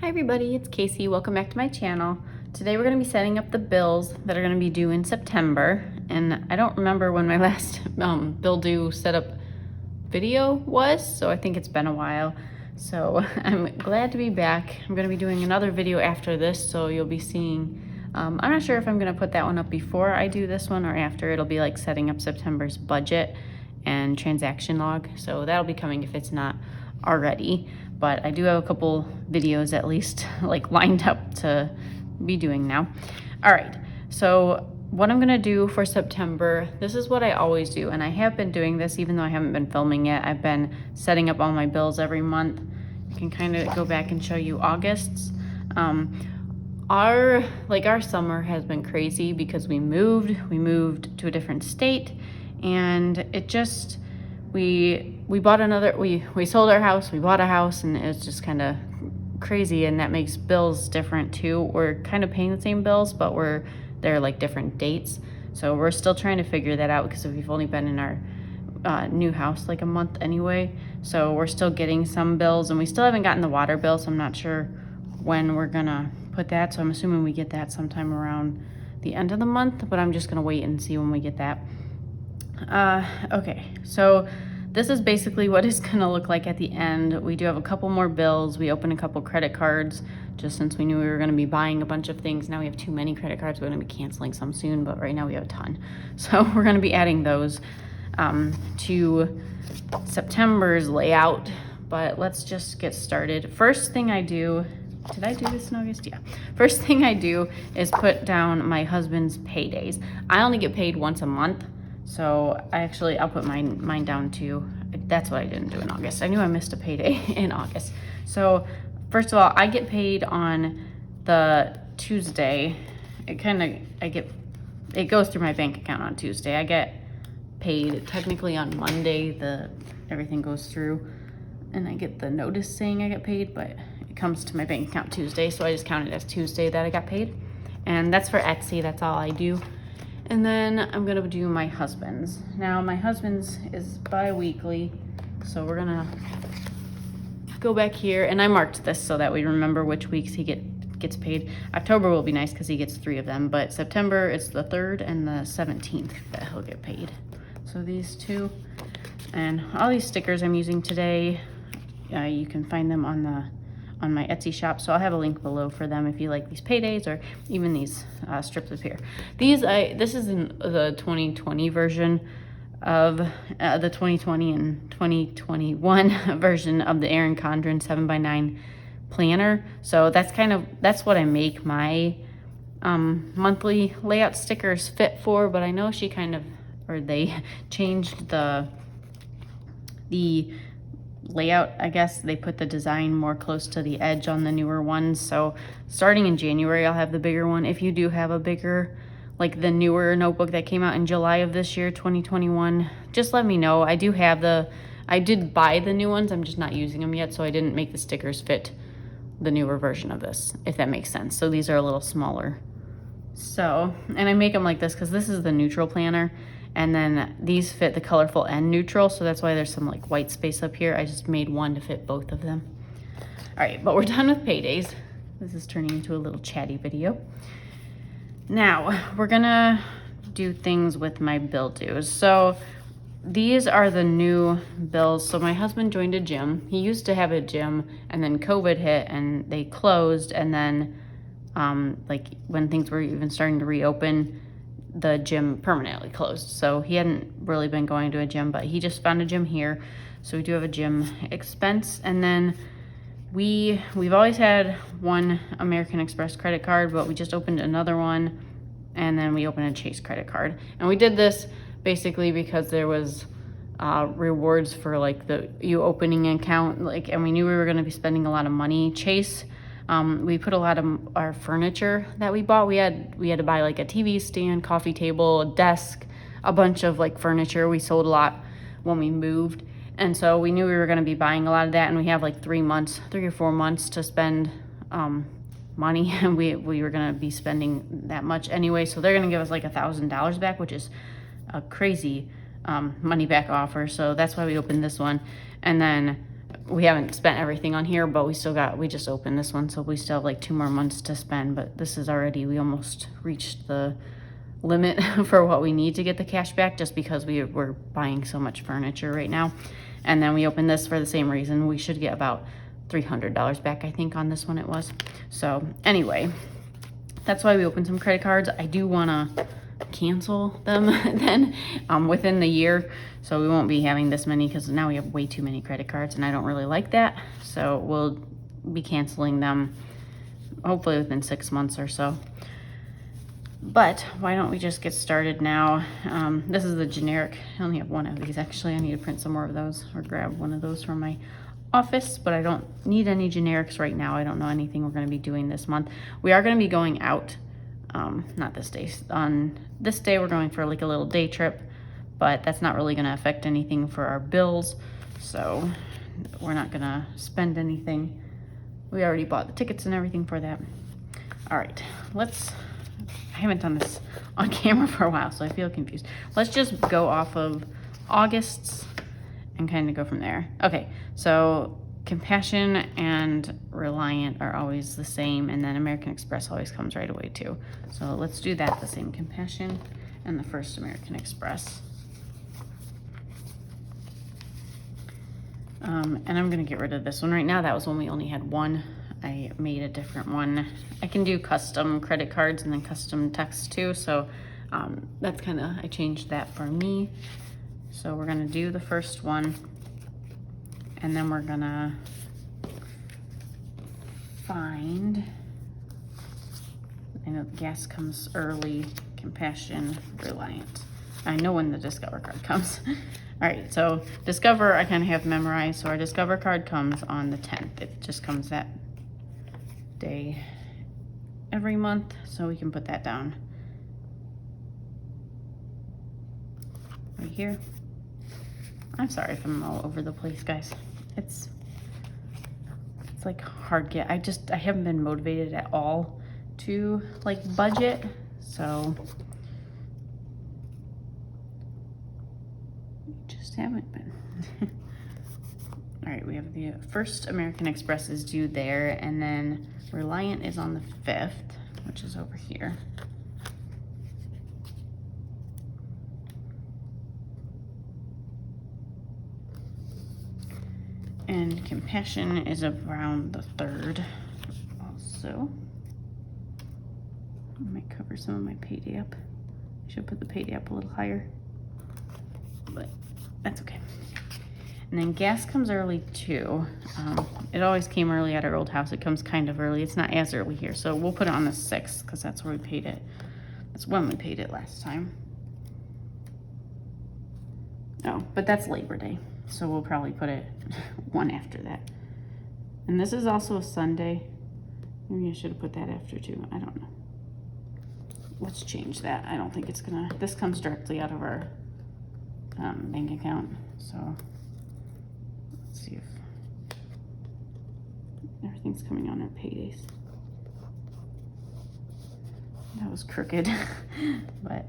Hi everybody, it's Kaycee. Welcome back to my channel. Today we're going to be setting up the bills that are going to be due in September. And I don't remember when my last bill due setup video was, so I think it's been a while. So I'm glad to be back. I'm going to be doing another video after this, so you'll be seeing, I'm not sure if I'm going to put that one up before I do this one or after. It'll be like setting up September's budget and transaction log. So that'll be coming if it's not already. But I do have a couple videos at least like lined up to be doing now. All right, so what I'm gonna do for September, this is what I always do, and I have been doing this even though I haven't been filming yet. I've been setting up all my bills every month. You can kind of go back and show you August's. Our summer has been crazy because we moved to a different state, and it just, we sold our house, we bought a house, and it's just kind of crazy, and that makes bills different too. We're kind of paying the same bills, but they're like different dates. So we're still trying to figure that out because we've only been in our new house like a month anyway. So we're still getting some bills, and we still haven't gotten the water bill, so I'm not sure when we're gonna put that. So I'm assuming we get that sometime around the end of the month, but I'm just gonna wait and see when we get that. Okay, so this is basically what it's gonna look like at the end. We do have a couple more bills. We opened a couple credit cards just since we knew we were gonna be buying a bunch of things. Now we have too many credit cards. We're gonna be canceling some soon, but right now we have a ton. So we're gonna be adding those to September's layout, but let's just get started. First thing I do, did I do this in August? Yeah. First thing I do is put down my husband's paydays. I only get paid once a month. So I'll put mine down too. That's what I didn't do in August. I knew I missed a payday in August. So first of all, I get paid on the Tuesday. It goes through my bank account on Tuesday. I get paid technically on Monday. Everything goes through, and I get the notice saying I get paid, but it comes to my bank account Tuesday. So I just count it as Tuesday that I got paid. And that's for Etsy. That's all I do. And then I'm gonna do my husband's. Now my husband's is bi-weekly, so we're gonna go back here, and I marked this so that we remember which weeks he gets paid. October will be nice because he gets 3 of them, but September it's the 3rd and the 17th that he'll get paid. So these two, and all these stickers I'm using today, you can find them on my Etsy shop, so I'll have a link below for them if you like these paydays or even these strips up here. This is in the 2020 version of the 2020 and 2021 version of the Erin Condren 7x9 planner. So that's what I make my monthly layout stickers fit for, but I know they changed the layout. I guess they put the design more close to the edge on the newer ones. So starting in January, I'll have the bigger one. If you do have a bigger, like the newer notebook that came out in July of this year, 2021, just let me know. I did buy the new ones. I'm just not using them yet, so I didn't make the stickers fit the newer version of this, if that makes sense. So these are a little smaller. So, and I make them like this because this is the neutral planner. And then these fit the colorful and neutral, so that's why there's some like white space up here. I just made one to fit both of them. All right, but we're done with paydays. This is turning into a little chatty video. Now, we're gonna do things with my bill dues. So these are the new bills. So my husband joined a gym. He used to have a gym, and then COVID hit and they closed, and then like when things were even starting to reopen, the gym permanently closed. So he hadn't really been going to a gym, but he just found a gym here. So we do have a gym expense. And then we've always had one American Express credit card, but we just opened another one, and then we opened a Chase credit card. And we did this basically because there was rewards for like you opening an account, and we knew we were going to be spending a lot of money. Chase, we put a lot of our furniture that we bought. We had to buy like a TV stand, coffee table, a desk, a bunch of like furniture. We sold a lot when we moved. And so we knew we were going to be buying a lot of that. And we have like 3 or 4 months to spend money. And we were going to be spending that much anyway. So they're going to give us like $1,000 back, which is a crazy money back offer. So that's why we opened this one. And then we haven't spent everything on here, but we just opened this one, so we still have like 2 more months to spend, but this is already, we almost reached the limit for what we need to get the cash back, just because we're buying so much furniture right now. And then we opened this for the same reason. We should get about $300 back, I think, on this one it was. So anyway, that's why we opened some credit cards. I do want to cancel them then within the year, so we won't be having this many, because now we have way too many credit cards and I don't really like that. So we'll be canceling them hopefully within 6 months or so. But why don't we just get started now? This is the generic. I only have one of these actually. I need to print some more of those or grab one of those from my office, but I don't need any generics right now. I don't know anything we're going to be doing this month. We are going to be going out, not this day. On this day we're going for like a little day trip, but that's not really going to affect anything for our bills, so we're not going to spend anything. We already bought the tickets and everything for that. All right, I haven't done this on camera for a while, so I feel confused. Let's just go off of August's and kind of go from there. Okay, so Compassion and Reliant are always the same, and then American Express always comes right away too. So let's do that, the same Compassion and the first American Express. And I'm gonna get rid of this one right now. That was when we only had one. I made a different one. I can do custom credit cards and then custom text too, so that's kind of, I changed that for me. So we're gonna do the first one, and then we're gonna find, I know gas comes early, Compassion, Reliant. I know when the Discover card comes. All right, so Discover I kind of have memorized. So our Discover card comes on the 10th. It just comes that day every month, so we can put that down right here. I'm sorry if I'm all over the place, guys. It's like hard get. I haven't been motivated at all to like budget, so just haven't been. All right, we have the first American Express is due there, and then Reliant is on the 5th, which is over here. And Compassion is around the 3rd also. I might cover some of my payday up. I should put the payday up a little higher, but that's okay. And then gas comes early too. It always came early at our old house. It comes kind of early. It's not as early here, so we'll put it on the 6th because that's where we paid it. That's when we paid it last time. Oh, but that's Labor Day, so we'll probably put it one after that. And this is also a Sunday. Maybe I should have put that after too. I don't know. Let's change that. I don't think it's gonna, this comes directly out of our bank account, so let's see if everything's coming on our paydays. That was crooked, but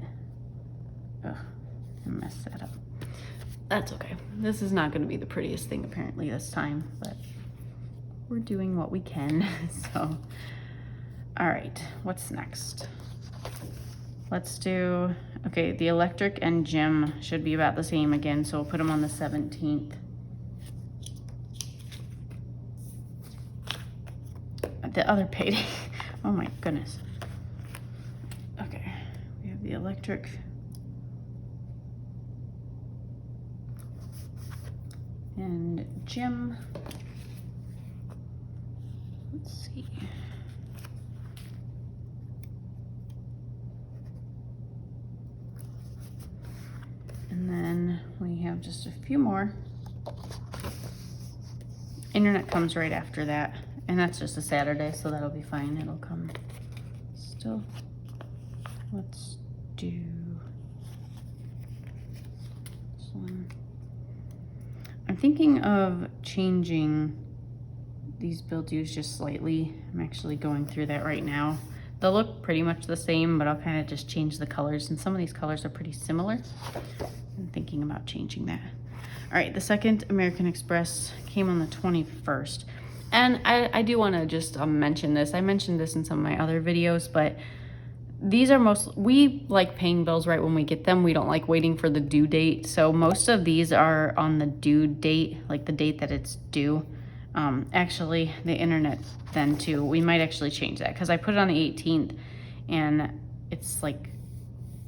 ugh, I messed that up. That's okay. This is not going to be the prettiest thing apparently this time, but we're doing what we can. So, all right, what's next? Let's do, okay, the electric and gym should be about the same again, so we'll put them on the 17th. The other payday. Oh my goodness. Okay, we have the electric. And gym. Let's see. And then we have just a few more. Internet comes right after that. And that's just a Saturday, so that'll be fine. It'll come still. Let's do this one. I'm thinking of changing these bill dues just slightly. I'm actually going through that right now. They'll look pretty much the same, but I'll kind of just change the colors. And some of these colors are pretty similar. I'm thinking about changing that. All right, the second American Express came on the 21st. And I do want to just mention this. I mentioned this in some of my other videos, but these are we like paying bills right when we get them. We don't like waiting for the due date. So most of these are on the due date, like the date that it's due. Actually, the internet then too, we might actually change that because I put it on the 18th and it's like,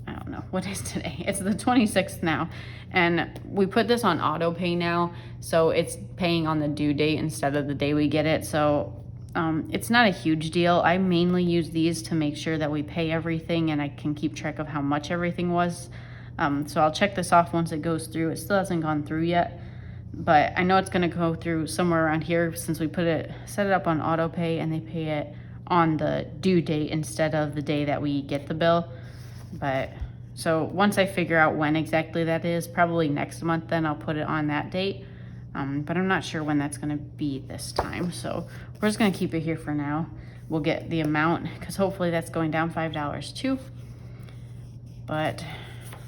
I don't know, what is today? It's the 26th now. And we put this on auto pay now, so it's paying on the due date instead of the day we get it. So it's not a huge deal. I mainly use these to make sure that we pay everything and I can keep track of how much everything was. So I'll check this off once it goes through. It still hasn't gone through yet, but I know it's gonna go through somewhere around here since we set it up on auto pay and they pay it on the due date instead of the day that we get the bill. But so once I figure out when exactly that is, probably next month, then I'll put it on that date. But I'm not sure when that's gonna be this time. So we're just gonna keep it here for now. We'll get the amount because hopefully that's going down $5 too. But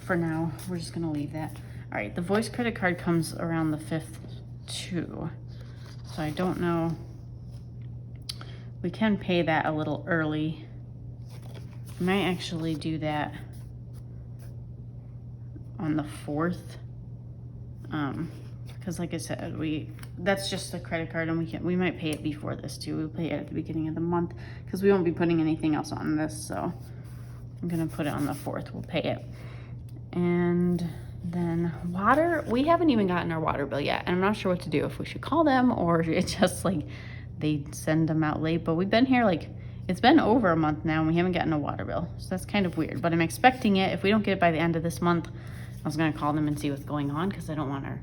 for now, we're just gonna leave that. All right, the voice credit card comes around the 5th too. So I don't know. We can pay that a little early. I might actually do that on the 4th. Because like I said, that's just the credit card and we might pay it before this too. We'll pay it at the beginning of the month because we won't be putting anything else on this. So I'm gonna put it on the 4th, we'll pay it. And then water, we haven't even gotten our water bill yet. And I'm not sure what to do, if we should call them or it's just like they send them out late. But we've been here it's been over a month now and we haven't gotten a water bill. So that's kind of weird, but I'm expecting it. If we don't get it by the end of this month, I was gonna call them and see what's going on because I don't want our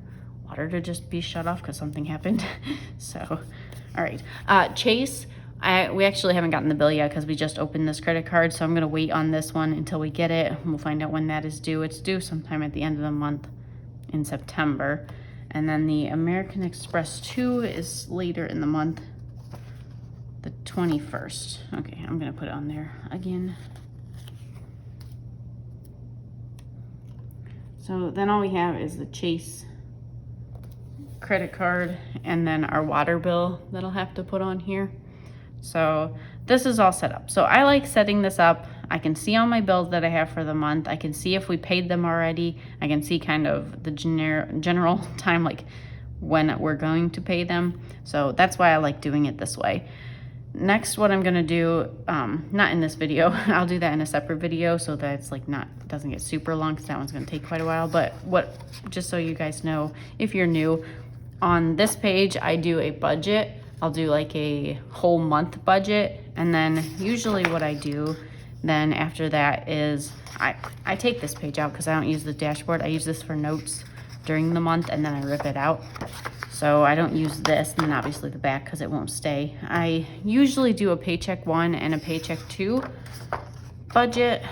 water to just be shut off because something happened. So, all right. Chase, we actually haven't gotten the bill yet because we just opened this credit card. So I'm gonna wait on this one until we get it. We'll find out when that is due. It's due sometime at the end of the month in September. And then the American Express 2 is later in the month, the 21st. Okay, I'm gonna put it on there again. So then all we have is the Chase credit card and then our water bill that I'll have to put on here. So this is all set up. So I like setting this up. I can see all my bills that I have for the month. I can see if we paid them already. I can see kind of the general time, like when we're going to pay them. So that's why I like doing it this way. Next, what I'm gonna do, not in this video, I'll do that in a separate video so that it's like doesn't get super long because that one's gonna take quite a while. But just so you guys know, if you're new, on this page, I do a budget. I'll do like a whole month budget. And then usually what I do then after that is I take this page out because I don't use the dashboard. I use this for notes during the month and then I rip it out. So I don't use this, and then obviously the back because it won't stay. I usually do a paycheck 1 and a paycheck 2 budget.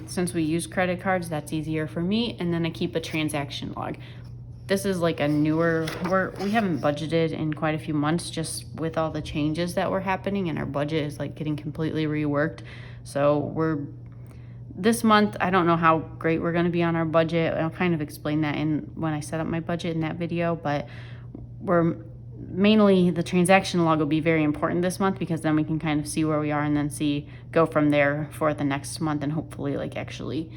Since we use credit cards, that's easier for me. And then I keep a transaction log. This is like a newer, we haven't budgeted in quite a few months just with all the changes that were happening, and our budget is like getting completely reworked. So this month, I don't know how great we're gonna be on our budget. I'll kind of explain that when I set up my budget in that video, but we're mainly, the transaction log will be very important this month because then we can kind of see where we are and then go from there for the next month and hopefully like actually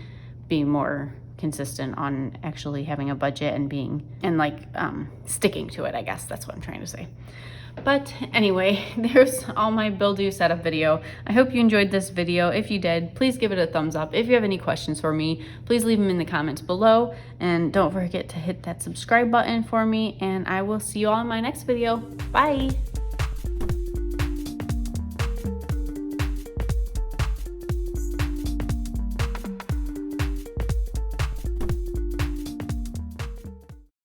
be more consistent on actually having a budget and like sticking to it. I guess that's what I'm trying to say. But anyway, there's all my bill due setup video. I hope you enjoyed this video. If you did, please give it a thumbs up. If you have any questions for me, please leave them in the comments below. And don't forget to hit that subscribe button for me. And I will see you all in my next video. Bye.